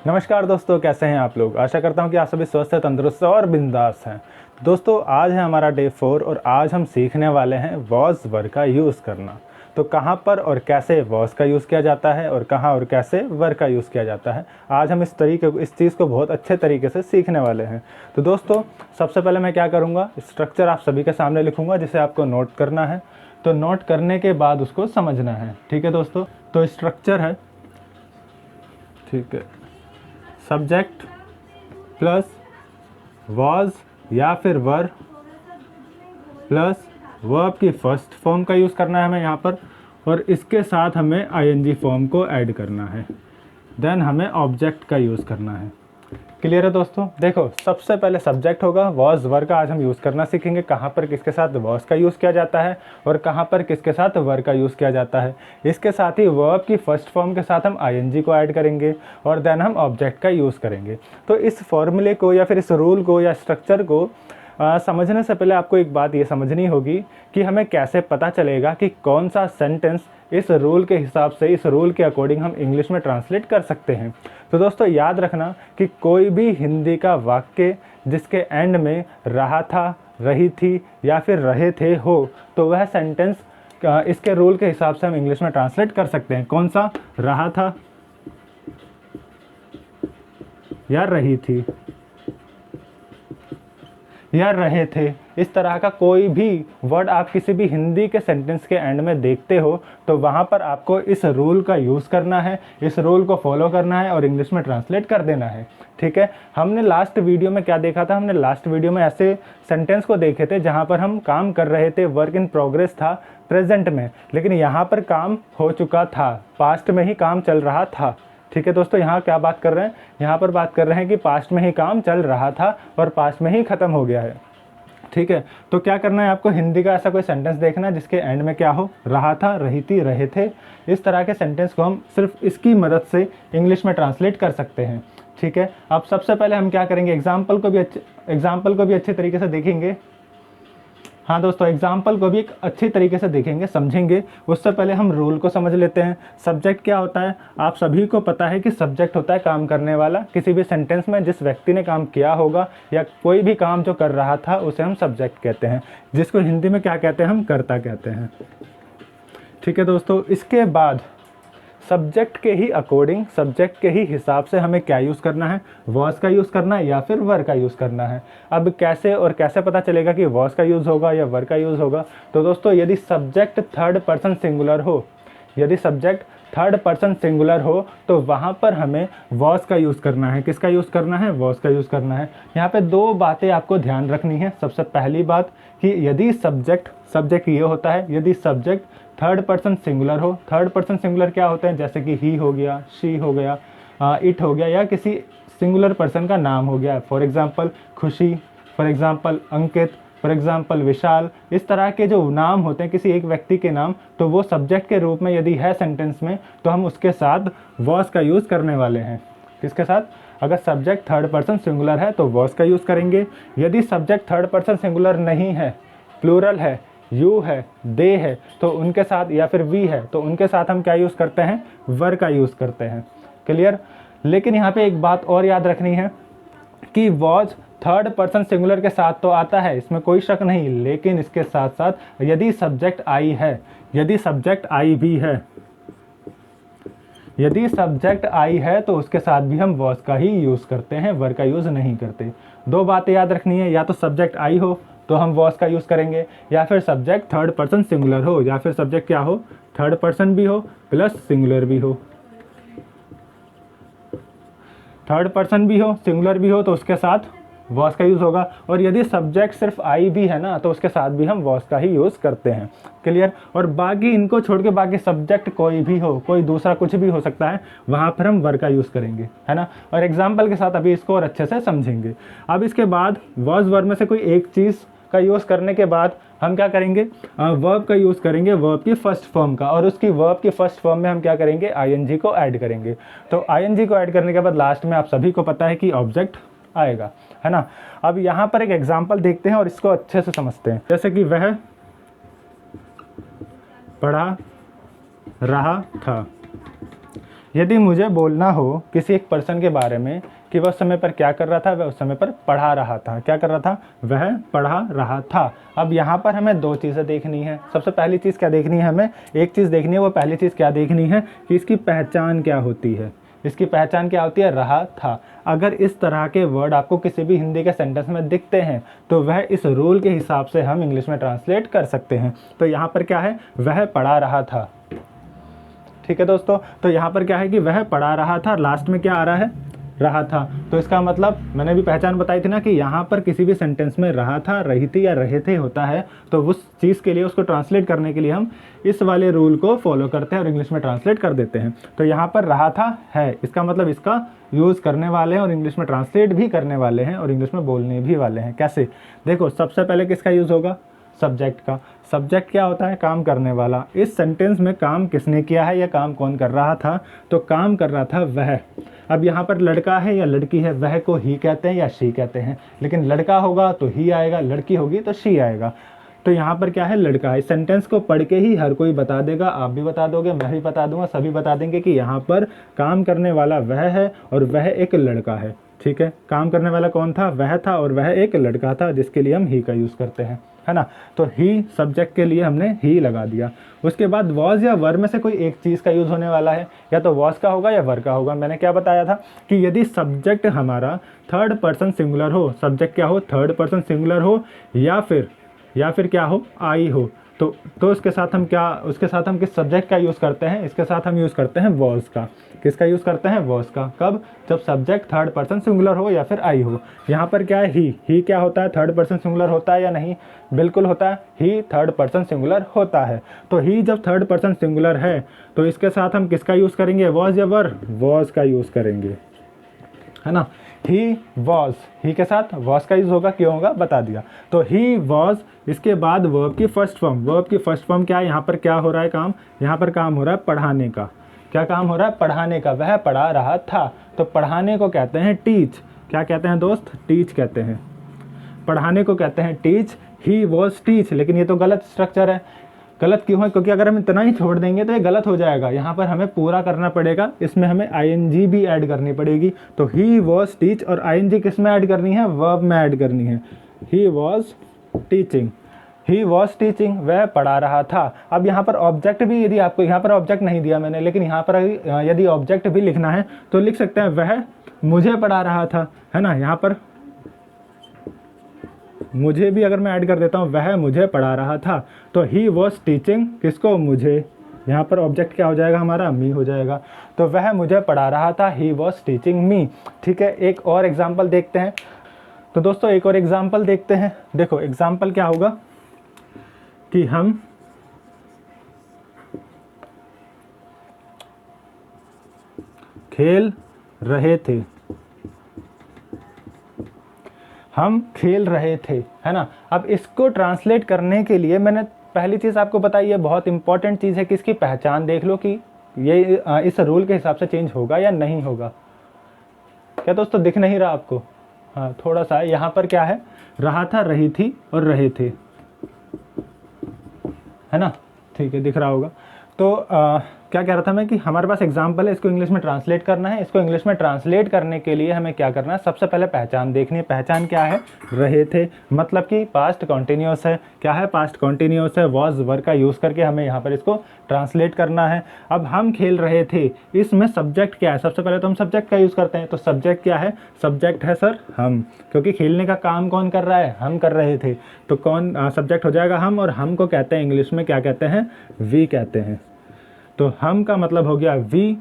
नमस्कार दोस्तों, कैसे हैं आप लोग। आशा करता हूं कि आप सभी स्वस्थ तंदुरुस्त और बिंदास हैं। दोस्तों, आज है हमारा डे 4 और आज हम सीखने वाले हैं वॉज वर्ब का यूज़ करना। तो कहां पर और कैसे वॉज का यूज़ किया जाता है और कहां और कैसे वर्ब का यूज़ किया जाता है, आज हम इस चीज़ को बहुत अच्छे तरीके से सीखने वाले हैं। तो दोस्तों, सबसे पहले मैं क्या करूँगा, स्ट्रक्चर आप सभी के सामने लिखूँगा जिसे आपको नोट करना है। तो नोट करने के बाद उसको समझना है। ठीक है दोस्तों, तो स्ट्रक्चर है, ठीक है, सब्जेक्ट प्लस वॉज या फिर वर प्लस वर्ब की फर्स्ट फॉर्म का यूज़ करना है हमें यहाँ पर, और इसके साथ हमें आईएनजी फॉर्म को ऐड करना है। देन हमें ऑब्जेक्ट का यूज़ करना है। क्लियर है दोस्तों। देखो, सबसे पहले सब्जेक्ट होगा, वॉज वर्ब का आज हम यूज़ करना सीखेंगे, कहाँ पर किसके साथ वॉज का यूज़ किया जाता है और कहाँ पर किसके साथ वर्ब का यूज़ किया जाता है। इसके साथ ही वर्ब की फर्स्ट फॉर्म के साथ हम आईएनजी को ऐड करेंगे और देन हम ऑब्जेक्ट का यूज़ करेंगे। तो इस फॉर्मूले को या फिर इस रूल को या स्ट्रक्चर को समझने से पहले आपको एक बात ये समझनी होगी कि हमें कैसे पता चलेगा कि कौन सा सेंटेंस इस रूल के हिसाब से, इस रूल के अकॉर्डिंग हम इंग्लिश में ट्रांसलेट कर सकते हैं। तो दोस्तों, याद रखना कि कोई भी हिंदी का वाक्य जिसके एंड में रहा था, रही थी या फिर रहे थे हो, तो वह सेंटेंस इसके रूल के हिसाब से हम इंग्लिश में ट्रांसलेट कर सकते हैं। कौन सा? रहा था या रही थी या रहे थे। इस तरह का कोई भी वर्ड आप किसी भी हिंदी के सेंटेंस के एंड में देखते हो तो वहाँ पर आपको इस रूल का यूज़ करना है, इस रूल को फॉलो करना है और इंग्लिश में ट्रांसलेट कर देना है। ठीक है, हमने लास्ट वीडियो में क्या देखा था, हमने लास्ट वीडियो में ऐसे सेंटेंस को देखे थे जहाँ पर हम काम कर रहे थे, वर्क इन प्रोग्रेस था प्रेजेंट में, लेकिन यहाँ पर काम हो चुका था, पास्ट में ही काम चल रहा था। ठीक है दोस्तों, यहाँ क्या बात कर रहे हैं, यहाँ पर बात कर रहे हैं कि पास्ट में ही काम चल रहा था और पास्ट में ही ख़त्म हो गया है। ठीक है, तो क्या करना है आपको, हिंदी का ऐसा कोई सेंटेंस देखना है जिसके एंड में क्या हो, रहा था, रही थी, रहे थे। इस तरह के सेंटेंस को हम सिर्फ इसकी मदद से इंग्लिश में ट्रांसलेट कर सकते हैं। ठीक है, अब सबसे पहले हम क्या करेंगे, एग्जाम्पल को भी अच्छे तरीके से देखेंगे। हाँ दोस्तों, एग्जाम्पल को भी एक अच्छी तरीके से देखेंगे, समझेंगे। उससे पहले हम रूल को समझ लेते हैं। सब्जेक्ट क्या होता है, आप सभी को पता है कि सब्जेक्ट होता है काम करने वाला। किसी भी सेंटेंस में जिस व्यक्ति ने काम किया होगा या कोई भी काम जो कर रहा था उसे हम सब्जेक्ट कहते हैं, जिसको हिंदी में क्या कहते हैं, हम कर्ता कहते हैं। ठीक है दोस्तों, इसके बाद सब्जेक्ट के ही अकॉर्डिंग, सब्जेक्ट के ही हिसाब से हमें क्या यूज़ करना है, वॉज का यूज़ करना है या फिर वर का यूज़ करना है। अब कैसे और कैसे पता चलेगा कि वॉज का यूज़ होगा या वर का यूज़ होगा। तो दोस्तों, यदि सब्जेक्ट थर्ड पर्सन सिंगुलर हो, यदि सब्जेक्ट थर्ड पर्सन सिंगुलर हो तो वहाँ पर हमें वॉज का यूज़ करना है। किसका यूज़ करना है, वॉज का यूज़ करना है। यहाँ पे दो बातें आपको ध्यान रखनी है। सबसे पहली बात कि यदि सब्जेक्ट ये होता है, यदि सब्जेक्ट थर्ड पर्सन सिंगुलर हो। थर्ड पर्सन सिंगुलर क्या होते हैं, जैसे कि ही हो गया, शी हो गया, इट हो गया, या किसी सिंगुलर पर्सन का नाम हो गया। For example Khushi, for example Ankit, for example Vishal. इस तरह के जो नाम होते हैं किसी एक व्यक्ति के नाम, तो वो सब्जेक्ट के रूप में यदि है सेंटेंस में तो हम उसके साथ वॉज का यूज़ करने वाले हैं। किसके साथ? अगर सब्जेक्ट थर्ड पर्सन सिंगुलर है तो वॉज का यूज़ करेंगे। यदि सब्जेक्ट थर्ड पर्सन सिंगुलर नहीं है, प्लूरल है, यू है, दे है, तो उनके साथ, या फिर वी है, तो उनके साथ हम क्या यूज़ करते हैं, वर का यूज़ करते हैं। क्लियर। लेकिन यहाँ पे एक बात और याद रखनी है कि वॉज थर्ड पर्सन सिंगुलर के साथ तो आता है, इसमें कोई शक नहीं, लेकिन इसके साथ साथ यदि सब्जेक्ट आई है, यदि सब्जेक्ट आई भी है, यदि सब्जेक्ट आई है तो उसके साथ भी हम वॉज का ही यूज़ करते हैं, वर का यूज़ नहीं करते। दो बातें याद रखनी है, या तो सब्जेक्ट आई हो तो हम वॉज का यूज़ करेंगे, या फिर सब्जेक्ट थर्ड पर्सन सिंगुलर हो, या फिर सब्जेक्ट क्या हो, थर्ड पर्सन भी हो प्लस सिंगुलर भी हो। थर्ड पर्सन भी हो, सिंगुलर भी हो, तो उसके साथ वॉज का यूज़ होगा। और यदि सब्जेक्ट सिर्फ आई भी है ना, तो उसके साथ भी हम वॉज का ही यूज़ करते हैं। क्लियर। और बाकी इनको छोड़ के बाकी सब्जेक्ट कोई भी हो, कोई दूसरा कुछ भी हो सकता है, वहाँ पर हम वर का यूज़ करेंगे, है ना। और एग्जाम्पल के साथ अभी इसको और अच्छे से समझेंगे। अब इसके बाद वॉज वर्ब में से कोई एक चीज़ का यूज़ करने के बाद हम क्या करेंगे, वर्ब का यूज़ करेंगे, वर्ब की फर्स्ट फॉर्म का, और उसकी वर्ब की फर्स्ट फॉर्म में हम क्या करेंगे, आईएनजी को ऐड करेंगे। तो आईएनजी को ऐड करने के बाद लास्ट में आप सभी को पता है कि ऑब्जेक्ट आएगा, है ना। अब यहाँ पर एक एग्जाम्पल देखते हैं और इसको अच्छे से समझते हैं। जैसे कि वह पढ़ा रहा था, यदि मुझे बोलना हो किसी एक पर्सन के बारे में कि वह उस समय पर क्या कर रहा था, वह उस समय पर पढ़ा रहा था। क्या कर रहा था? वह पढ़ा रहा था। अब यहाँ पर हमें दो चीज़ें देखनी है। सबसे पहली चीज़ क्या देखनी है? हमें एक चीज़ देखनी है। वो पहली चीज़ क्या देखनी है कि इसकी पहचान क्या होती है। इसकी पहचान क्या होती है? रहा था। अगर इस तरह के वर्ड आपको किसी भी हिंदी के सेंटेंस में दिखते हैं तो वह इस रूल के हिसाब से हम इंग्लिश में ट्रांसलेट कर सकते हैं। तो यहाँ पर क्या है? वह पढ़ा रहा था। ठीक है दोस्तों, तो यहाँ पर क्या है कि वह पढ़ा रहा था, लास्ट में क्या आ रहा है? रहा था। तो इसका मतलब मैंने भी पहचान बताई थी ना कि यहाँ पर किसी भी सेंटेंस में रहा था, रही थी या रहे थे होता है, तो उस चीज़ के लिए, उसको ट्रांसलेट करने के लिए हम इस वाले रूल को फॉलो करते हैं और इंग्लिश में ट्रांसलेट कर देते हैं। तो यहाँ पर रहा था है, इसका मतलब इसका यूज़ करने वाले हैं और इंग्लिश में ट्रांसलेट भी करने वाले हैं और इंग्लिश में बोलने भी वाले हैं। कैसे? देखो, सबसे पहले किसका यूज़ होगा? सब्जेक्ट का। सब्जेक्ट क्या होता है? काम करने वाला। इस सेंटेंस में काम किसने किया है या काम कौन कर रहा था? तो काम कर रहा था वह। अब यहाँ पर लड़का है या लड़की है, वह को ही कहते हैं या शी कहते हैं, लेकिन लड़का होगा तो ही आएगा, लड़की होगी तो शी आएगा। तो यहाँ पर क्या है? लड़का है। इस सेंटेंस को पढ़ के ही हर कोई बता देगा, आप भी बता दोगे, मैं भी बता दूंगा, सभी बता देंगे कि यहाँ पर काम करने वाला वह है और वह एक लड़का है। ठीक है, काम करने वाला कौन था? वह था और वह एक लड़का था, जिसके लिए हम ही का यूज़ करते हैं, है ना। तो ही सब्जेक्ट के लिए हमने ही लगा दिया। उसके बाद वॉज या वर में से कोई एक चीज़ का यूज़ होने वाला है, या तो वॉज का होगा या वर का होगा। मैंने क्या बताया था कि यदि सब्जेक्ट हमारा थर्ड पर्सन सिंगुलर हो, सब्जेक्ट क्या हो? थर्ड पर्सन सिंगुलर हो, या फिर क्या हो? आई हो, तो उसके साथ हम किस सब्जेक्ट का यूज़ करते हैं? इसके साथ हम यूज़ करते हैं वॉज का। किसका यूज़ करते हैं? वॉज का। कब? जब सब्जेक्ट थर्ड पर्सन सिंगुलर हो या फिर आई हो। यहाँ पर क्या है? ही क्या होता है? थर्ड पर्सन सिंगुलर होता है या नहीं? बिल्कुल होता है, ही थर्ड पर्सन सिंगुलर होता है। तो ही जब थर्ड पर्सन सिंगुलर है तो इसके साथ हम किसका यूज़ करेंगे? वॉज या वर? वॉज का यूज़ करेंगे, है ना। ही वॉज, ही के साथ वॉज का यूज़ होगा, क्यों होगा बता दिया। तो ही वॉज, इसके बाद वर्ब की फर्स्ट फॉर्म। वर्ब की फर्स्ट फॉर्म क्या है? यहाँ पर क्या हो रहा है काम? यहाँ पर काम हो रहा है पढ़ाने का। क्या काम हो रहा है? पढ़ाने का। वह पढ़ा रहा था, तो पढ़ाने को कहते हैं टीच। क्या कहते हैं दोस्त? टीच कहते हैं। पढ़ाने को कहते हैं टीच। ही वॉज टीच, लेकिन ये तो गलत स्ट्रक्चर है। गलत क्यों है? क्योंकि अगर हम इतना ही छोड़ देंगे तो ये गलत हो जाएगा। यहाँ पर हमें पूरा करना पड़ेगा, इसमें हमें आईएनजी भी ऐड करनी पड़ेगी। तो ही वॉज टीच, और आईएनजी किस में ऐड करनी है? वर्ब में ऐड करनी है। He was teaching, he was teaching, वह पढ़ा रहा था। अब यहाँ पर ऑब्जेक्ट भी, यदि आपको यहाँ पर ऑब्जेक्ट नहीं दिया मैंने, लेकिन यहाँ पर यदि ऑब्जेक्ट भी लिखना है तो लिख सकते हैं वह मुझे पढ़ा रहा था, है ना। यहाँ पर मुझे भी अगर मैं ऐड कर देता हूँ, वह मुझे पढ़ा रहा था, तो ही वॉज टीचिंग किसको? मुझे। यहाँ पर ऑब्जेक्ट क्या हो जाएगा हमारा? मी हो जाएगा। तो वह मुझे पढ़ा रहा था, ही वॉज टीचिंग मी। ठीक है, एक और एग्जाम्पल देखते हैं। तो दोस्तों एक और एग्जाम्पल देखते हैं। देखो एग्जाम्पल क्या होगा कि हम खेल रहे थे, हम खेल रहे थे, है ना। अब इसको ट्रांसलेट करने के लिए मैंने पहली चीज़ आपको बताई है, बहुत इंपॉर्टेंट चीज़ है कि इसकी पहचान देख लो कि ये इस रूल के हिसाब से चेंज होगा या नहीं होगा। क्या दोस्तों दिख नहीं रहा आपको? हाँ थोड़ा सा। यहाँ पर क्या है? रहा था, रही थी और रहे थे, है ना। ठीक है, दिख रहा होगा। तो क्या कह रहा था मैं कि हमारे पास एग्जाम्पल है, इसको इंग्लिश में ट्रांसलेट करना है। इसको इंग्लिश में ट्रांसलेट करने के लिए हमें क्या करना है? सबसे पहले पहचान देखनी है। पहचान क्या है? रहे थे, मतलब कि पास्ट कॉन्टिन्यूस है। क्या है? पास्ट कॉन्टिन्यूस है। वॉज वर्ब का यूज़ करके हमें यहाँ पर इसको ट्रांसलेट करना है। अब हम खेल रहे थे, इसमें सब्जेक्ट क्या है? सबसे पहले तो हम सब्जेक्ट का यूज़ करते हैं। तो सब्जेक्ट क्या है? सब्जेक्ट है सर हम, क्योंकि खेलने का काम कौन कर रहा है? हम कर रहे थे। तो कौन सब्जेक्ट हो जाएगा? हम। और हम को कहते हैं इंग्लिश में क्या कहते हैं? वी कहते हैं। तो हम का मतलब हो गया वी,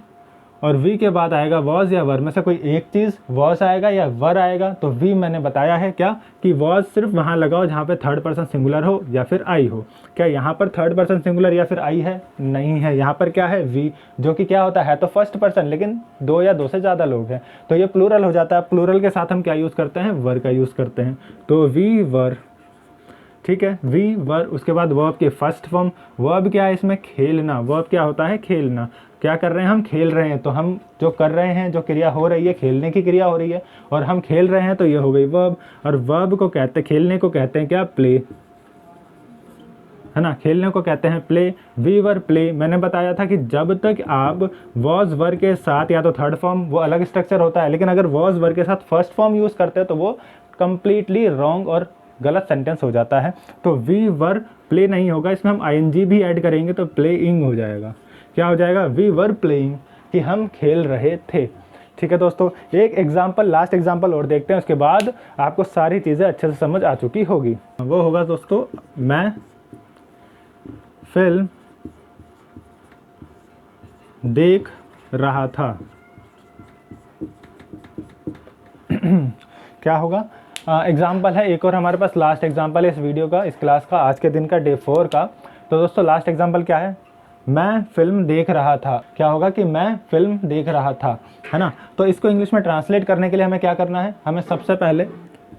और वी के बाद आएगा वॉज या वर में से कोई एक चीज़। वॉज आएगा या वर आएगा। तो वी मैंने बताया है क्या कि वॉज सिर्फ वहाँ लगाओ जहाँ पे थर्ड पर्सन सिंगुलर हो या फिर आई हो। क्या यहाँ पर थर्ड पर्सन सिंगुलर या फिर आई है? नहीं है। यहाँ पर क्या है? वी, जो कि क्या होता है तो फर्स्ट पर्सन, लेकिन दो या दो से ज़्यादा लोग हैं तो ये प्लूरल हो जाता है। प्लूरल के साथ हम क्या यूज़ करते हैं? वर का यूज़ करते हैं। तो वी वर, ठीक है, वी वर। उसके बाद वर्ब के फर्स्ट फॉर्म। वर्ब क्या है इसमें? खेलना। वर्ब क्या होता है? खेलना। क्या कर रहे हैं? हम खेल रहे हैं। तो हम जो कर रहे हैं, जो क्रिया हो रही है, खेलने की क्रिया हो रही है, और हम खेल रहे हैं तो ये हो गई वर्ब। और वर्ब को कहते, खेलने को कहते हैं क्या? प्ले। है ना, खेलने को कहते हैं प्ले। वी वर प्ले, मैंने बताया था कि जब तक आप वॉज वर के साथ या तो थर्ड फॉर्म, वो अलग स्ट्रक्चर होता है, लेकिन अगर वॉज वर के साथ फर्स्ट फॉर्म यूज़ करते हैं तो वो कंप्लीटली रॉन्ग और गलत सेंटेंस हो जाता है। तो वी वर प्ले नहीं होगा, इसमें हम आईएनजी भी ऐड करेंगे तो प्लेइंग हो जाएगा। क्या हो जाएगा? वी वर प्लेइंग, कि हम खेल रहे थे। ठीक है दोस्तों, एक एग्जाम्पल, लास्ट एग्जाम्पल और देखते हैं, उसके बाद आपको सारी चीज़ें अच्छे से समझ आ चुकी होगी। वो होगा दोस्तों, मैं फिल्म देख रहा था। क्या होगा? एग्जाम्पल है एक और हमारे पास, लास्ट एग्जाम्पल है इस वीडियो का, इस क्लास का, आज के दिन का, डे 4 का। तो दोस्तों लास्ट एग्जाम्पल क्या है? मैं फिल्म देख रहा था। क्या होगा? कि मैं फिल्म देख रहा था, है ना। तो इसको इंग्लिश में ट्रांसलेट करने के लिए हमें क्या करना है? हमें सबसे पहले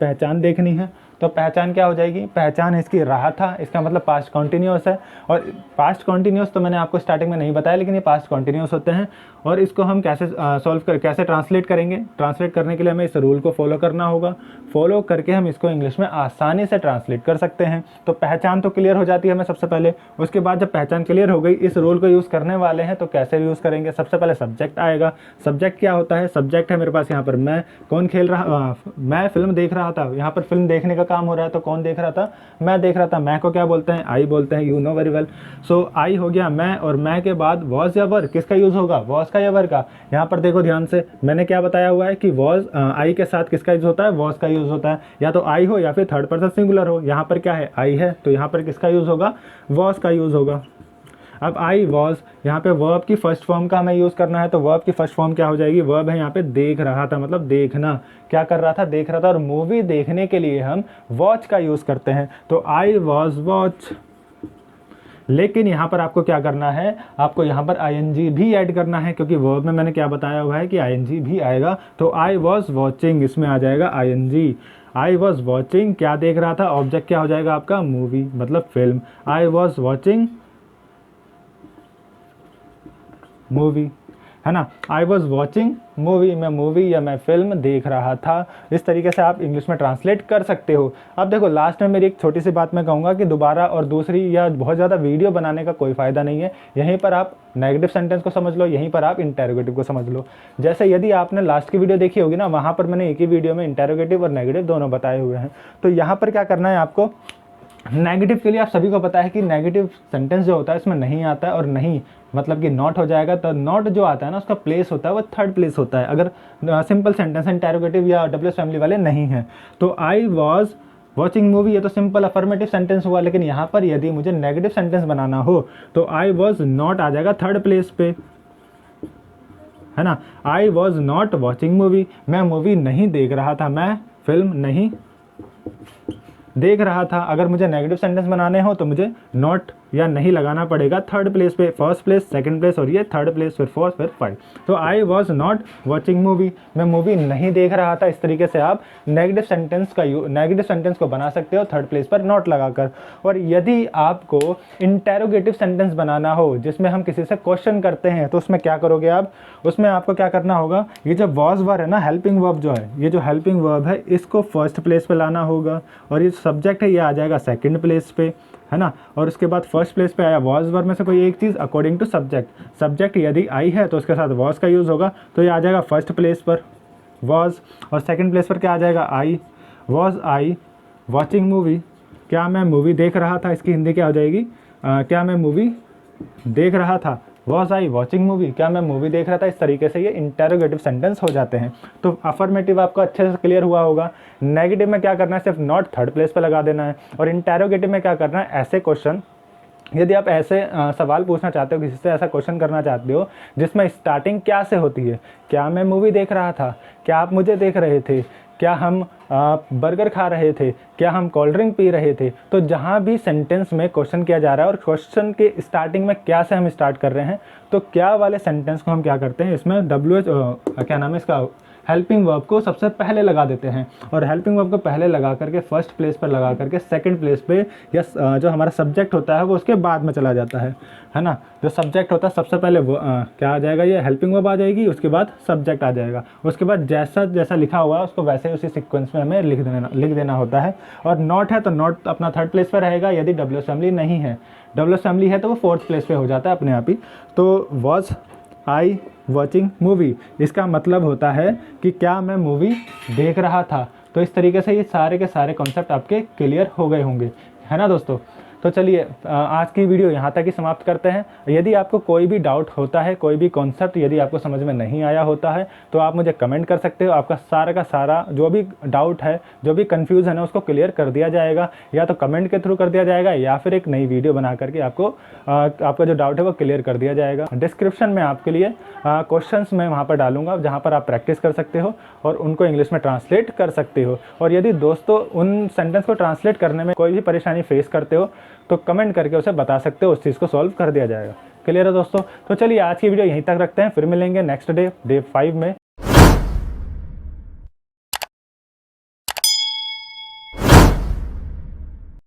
पहचान देखनी है। तो पहचान क्या हो जाएगी? पहचान इसकी रहा था, इसका मतलब पास्ट कॉन्टिन्यूस है। और पास्ट कॉन्टिन्यूस तो मैंने आपको स्टार्टिंग में नहीं बताया, लेकिन ये पास्ट कॉन्टिन्यूस होते हैं। और इसको हम कैसे ट्रांसलेट करेंगे? ट्रांसलेट करने के लिए हमें इस रूल को फॉलो करना होगा। फॉलो करके हम इसको इंग्लिश में आसानी से ट्रांसलेट कर सकते हैं। तो पहचान तो क्लियर हो जाती है हमें सबसे पहले। उसके बाद जब पहचान क्लियर हो गई, इस रूल को यूज़ करने वाले हैं तो कैसे यूज़ करेंगे? सबसे पहले सब्जेक्ट आएगा। सब्जेक्ट क्या होता है? सब्जेक्ट है मेरे पास यहाँ पर मैं, कौन खेल रहा, मैं फिल्म देख रहा था। यहाँ पर फिल्म देखने का काम हो रहा है, तो कौन देख रहा था? मैं देख रहा था। मैं को क्या बोलते हैं? आई बोलते हैं, यू नो वेरी वेल। सो आई हो गया मैं, और मैं के बाद वॉज या वर, किसका यूज़ होगा? वॉज का या वर का? यहाँ पर देखो ध्यान से, मैंने क्या बताया हुआ है कि वॉज आई के साथ किसका यूज़ होता है? वॉज का यूज़ होता है। या तो आई हो या फिर थर्ड पर्सन सिंगुलर हो। यहाँ पर क्या है? आई है, तो यहाँ पर किसका यूज़ होगा? वॉज का यूज़ होगा। अब आई वॉज, यहाँ पे वर्ब की फर्स्ट फॉर्म का हमें यूज़ करना है। तो वर्ब की फर्स्ट फॉर्म क्या हो जाएगी? वर्ब है यहाँ पे देख रहा था, मतलब देखना। क्या कर रहा था? देख रहा था। और मूवी देखने के लिए हम वॉच का यूज़ करते हैं। तो आई वॉज वॉच। लेकिन यहाँ पर आपको क्या करना है? आपको यहाँ पर आईएनजी भी ऐड करना है, क्योंकि वर्ब में मैंने क्या बताया हुआ है कि आईएनजी भी आएगा। तो आई वॉज वॉचिंग, इसमें आ जाएगा आईएनजी। आई वॉज वॉचिंग, क्या देख रहा था? ऑब्जेक्ट क्या हो जाएगा आपका? मूवी, मतलब film. I was watching movie, है ना। आई वॉज वॉचिंग मूवी, मैं मूवी या मैं फिल्म देख रहा था। इस तरीके से आप इंग्लिश में ट्रांसलेट कर सकते हो। अब देखो लास्ट में मेरी एक छोटी सी बात मैं कहूँगा कि दोबारा और दूसरी या बहुत ज़्यादा वीडियो बनाने का कोई फ़ायदा नहीं है। यहीं पर आप नेगेटिव सेंटेंस को समझ लो, यहीं पर आप इंटेरोगेटिव को समझ लो। जैसे यदि आपने लास्ट की वीडियो देखी होगी ना, वहाँ पर मैंने एक ही वीडियो में इंटेरोगेटिव और नेगेटिव दोनों बताए हुए हैं। तो यहाँ पर क्या करना है आपको? नेगेटिव के लिए आप सभी को पता है कि नेगेटिव सेंटेंस जो होता है इसमें नहीं आता है, और नहीं मतलब कि नॉट हो जाएगा। तो नॉट जो आता है ना, उसका प्लेस होता है वो थर्ड प्लेस होता है, अगर सिंपल सेंटेंस इंटेरोगेटिव या डब्ल्यूएस फैमिली वाले नहीं हैं। तो आई वॉज वॉचिंग मूवी, ये तो सिंपल अफर्मेटिव सेंटेंस हुआ। लेकिन यहाँ पर यदि मुझे नेगेटिव सेंटेंस बनाना हो तो आई वॉज नॉट आ जाएगा थर्ड प्लेस पे, है ना। I was not watching movie, मैं मूवी नहीं देख रहा था, मैं फिल्म नहीं देख रहा था। अगर मुझे नेगेटिव सेंटेंस बनाने हो तो मुझे नॉट या नहीं लगाना पड़ेगा थर्ड प्लेस पे। फर्स्ट प्लेस, सेकंड प्लेस, और ये थर्ड प्लेस, फिर फोर्थ, फिर फाइव। तो I was not watching movie, मैं मूवी नहीं देख रहा था। इस तरीके से आप नेगेटिव सेंटेंस को बना सकते हो थर्ड प्लेस पर नॉट लगाकर। और यदि आपको इंटेरोगेटिव सेंटेंस बनाना हो जिसमें हम किसी से क्वेश्चन करते हैं, तो उसमें क्या करोगे आप? उसमें आपको क्या करना होगा? ये जो वॉज वर्ब है ना, हेल्पिंग वर्ब जो है, ये जो हेल्पिंग वर्ब है इसको फर्स्ट प्लेस पे लाना होगा, और ये सब्जेक्ट है ये आ जाएगा सेकंड प्लेस पे, है ना। और उसके बाद फर्स्ट प्लेस पे आया वॉज वर्ब में से कोई एक चीज़ अकॉर्डिंग टू सब्जेक्ट। सब्जेक्ट यदि आई है तो उसके साथ वॉज का यूज़ होगा, तो ये आ जाएगा फर्स्ट प्लेस पर वॉज, और सेकंड प्लेस पर क्या आ जाएगा? आई। वॉज आई वॉचिंग मूवी, क्या मैं मूवी देख रहा था? इसकी हिंदी क्या हो जाएगी? क्या मैं मूवी देख रहा था? वॉज आई वॉचिंग मूवी, क्या मैं मूवी देख रहा था? इस तरीके से ये इंटेरोगेटिव सेंटेंस हो जाते हैं। तो अफर्मेटिव आपको अच्छे से क्लियर हुआ होगा। नेगेटिव में क्या करना है? सिर्फ नॉट थर्ड प्लेस पे लगा देना है। और इंटेरोगेटिव में क्या करना है? ऐसे क्वेश्चन, यदि आप ऐसे सवाल पूछना चाहते हो, किसी से ऐसा क्वेश्चन करना चाहते हो जिसमें स्टार्टिंग क्या से होती है? क्या मैं मूवी देख रहा था? क्या आप मुझे देख रहे थे? क्या हम बर्गर खा रहे थे? क्या हम कोल्ड ड्रिंक पी रहे थे? तो जहाँ भी सेंटेंस में क्वेश्चन किया जा रहा है और क्वेश्चन के स्टार्टिंग में क्या से हम स्टार्ट कर रहे हैं, तो क्या वाले सेंटेंस को हम क्या करते हैं? इसमें क्या नाम है इसका, हेल्पिंग वर्ब को सबसे पहले लगा देते हैं, और हेल्पिंग वर्ब को पहले लगा करके फर्स्ट प्लेस पर लगा करके सेकंड प्लेस पे या जो हमारा सब्जेक्ट होता है वो उसके बाद में चला जाता है ना। जो सब्जेक्ट होता है सबसे पहले वो क्या आ जाएगा, ये हेल्पिंग वर्ब आ जाएगी, उसके बाद सब्जेक्ट आ जाएगा, उसके बाद जैसा जैसा लिखा हुआ है उसको वैसे ही उसी सीक्वेंस में हमें लिख देना होता है। और नॉट है तो नॉट अपना थर्ड प्लेस पर रहेगा, यदि डब्ल्यू असेंबली नहीं है, डब्ल्यू असेंबली है तो वो फोर्थ प्लेस पे हो जाता है अपने आप ही। तो वॉज आई वॉचिंग मूवी, इसका मतलब होता है कि क्या मैं मूवी देख रहा था। तो इस तरीके से ये सारे के सारे कॉन्सेप्ट आपके क्लियर हो गए होंगे, है ना दोस्तों। तो चलिए आज की वीडियो यहाँ तक ही समाप्त करते हैं। यदि आपको कोई भी डाउट होता है, कोई भी कॉन्सेप्ट यदि आपको समझ में नहीं आया होता है तो आप मुझे कमेंट कर सकते हो। आपका सारा का सारा जो भी डाउट है, जो भी कन्फ्यूज़न है उसको क्लियर कर दिया जाएगा, या तो कमेंट के थ्रू कर दिया जाएगा या फिर एक नई वीडियो बना करके आपको आपका जो डाउट है वो क्लियर कर दिया जाएगा। डिस्क्रिप्शन में आपके लिए क्वेश्चंस मैं वहाँ पर डालूंगा जहाँ पर आप प्रैक्टिस कर सकते हो और उनको इंग्लिश में ट्रांसलेट कर सकते हो। और यदि दोस्तों उन सेंटेंस को ट्रांसलेट करने में कोई भी परेशानी फेस करते हो तो कमेंट करके उसे बता सकते हो, उस चीज़ को सॉल्व कर दिया जाएगा। क्लियर है दोस्तों। तो चलिए आज की वीडियो यहीं तक रखते हैं, फिर मिलेंगे नेक्स्ट डे 5 में